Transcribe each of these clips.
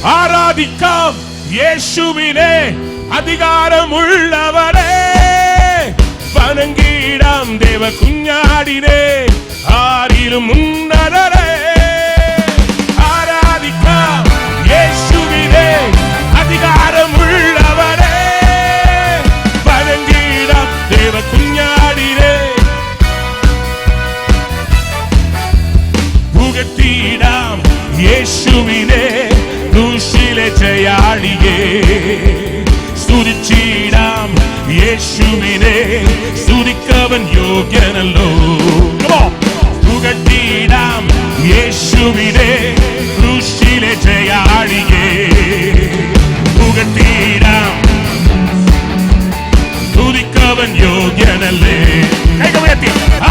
ആരാധിക്കാം യേശുവിനെ അധികാരമുള്ളവരെ, വണങ്ങിടാം ദേവ കുഞ്ഞാടിനെ ആരിലും ഉന്നതരെ. ആരാധിക്കാം യേശുവിനെ അധികാരമുള്ളവരെ, വണങ്ങിടാം ദേവ കുഞ്ഞാടിനെ പുകഴ്ത്തിടാം യേശുവിനെ ക്രൂശിലെ ജയാളിയെ. സ്തുതിച്ചിടാം യേശുവിനെ, സ്തുതിക്കവൻ യോഗ്യനല്ലോ. പുകഴ്ത്തിടാം യേശുവിനെ ക്രൂശിലെ ജയാളിയെ. പുകഴ്ത്തിടാം, സ്തുതിക്കവൻ യോഗ്യനല്ലേ.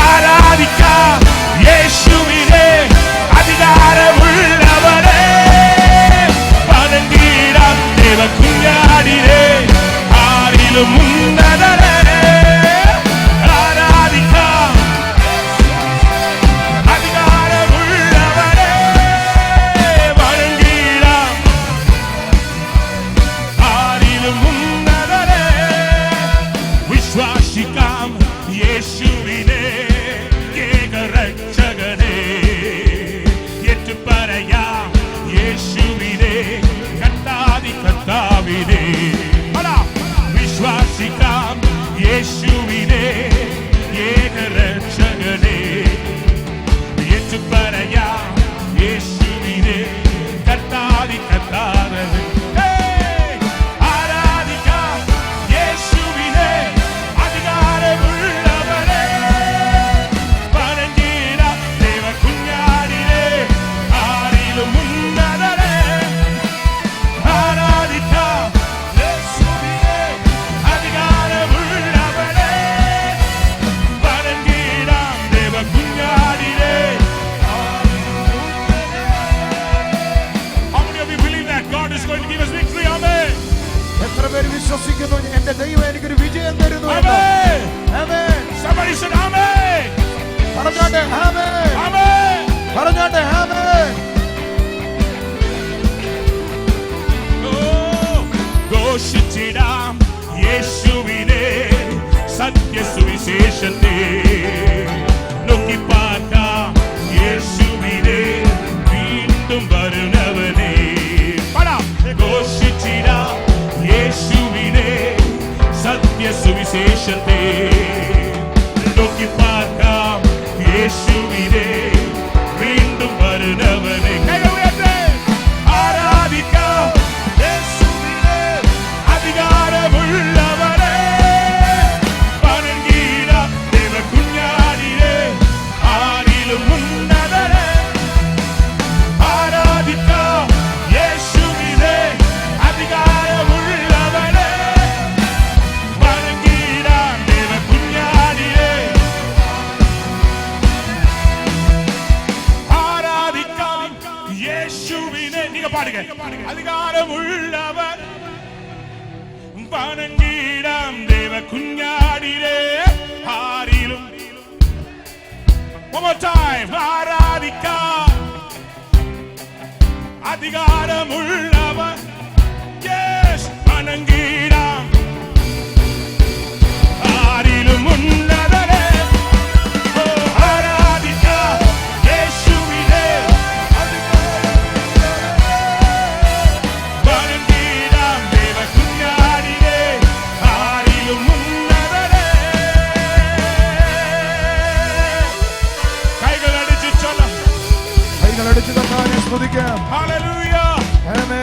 ആരാധിക്കാം യേശുവിനെ അധികാരമുള്ളവരെ, വണങ്ങിടാം ദേവ കുഞ്ഞാടിനെ ആരിലും ഉന്നതരെ. ആരാധിക്കാം അധികാരമുള്ളവരെ, വണങ്ങിടാം ആരിലും ഉന്നതരെ. വിശ്വാസിക്കാം യേശുവിനെ ഏകരക്ഷകനെ, ഏറ്റുപറയാം യേശുവിനെ കർത്താതി കർത്താവിനെ. വിശ്വാസിക്കാം യേശുവിനെ ഏകരക്ഷകനെ, ഏറ്റുപറയാം യേശുവിനെ കർത്താതി കർത്താവിനെ. ആരാധിക്കാം യേശുവിനെ അധികാരമുള്ളവരെ, വണങ്ങിടാം ദേവ കുഞ്ഞാടിനെ ആരിലും ഉന്നതരെ. ആരാധിക്കാം യേശുവിനെ അധികാരമുള്ളവരെ, വണങ്ങിടാം ദേവ കുഞ്ഞാടിനെ. How many of you believe that God is going to give us victory? Amen. എത്ര പേര് വിശ്വസിക്കുന്നു എന്റെ ദൈവം എനിക്കൊരു വിജയം തരുന്നു? Amen. ആമേൻ. Somebody said amen. പറഞ്ഞോട്ടെ ആമേൻ. Amen. പറഞ്ഞോട്ടെ ആമേൻ. ഘോഷിച്ചിടാം യേശുവിനെ സത്യസുവിശേഷത്തെ, നോക്കി പാർക്കാം യേശുവിനെ വീണ്ടും വരുന്നവനെ. ഘോഷിച്ചിടാം യേശുവിനെ സത്യസുവിശേഷത്തെ, നോക്കി പാർക്കാം യേശുവിനെ വീണ്ടും വരുന്നവനെ. ആരാധിക്കാം യേശുവിനെ അധികാരമുള്ളവരെ, വണങ്ങിടാം ദേവ കുഞ്ഞാടിനെ ആരിലും ഉന്നതരെ. ആരാധിക്കാം യേശുവിനെ അധികാരമുള്ളവരെ, വണങ്ങിടാം ദേവ കുഞ്ഞാടിനെ. ആരാധിക്കാം യേശുവിനെ. നീங்க പാടുங்க. അധികാരമുള്ളവർ, വണങ്ങിടാം ദേവ കുഞ്ഞാടിനെ ആരിലും. One more time. ആരാധിക്കാം അധികാരമുള്ളവർ, yes, വണങ്ങിടാം ആരിലും ഉന്നതരെ. ആരാധിക്കാം യേശുവിനെ വണങ്ങിടാം ദേവ കുഞ്ഞാടിനെ ആരിലും ഉന്നതരെ. കൈകളടിച്ച് ചൊല്ലാം. കൈകളടിച്ച് കർത്താവിനെ സ്തുതിക്കാം. Hallelujah. ആമേൻ.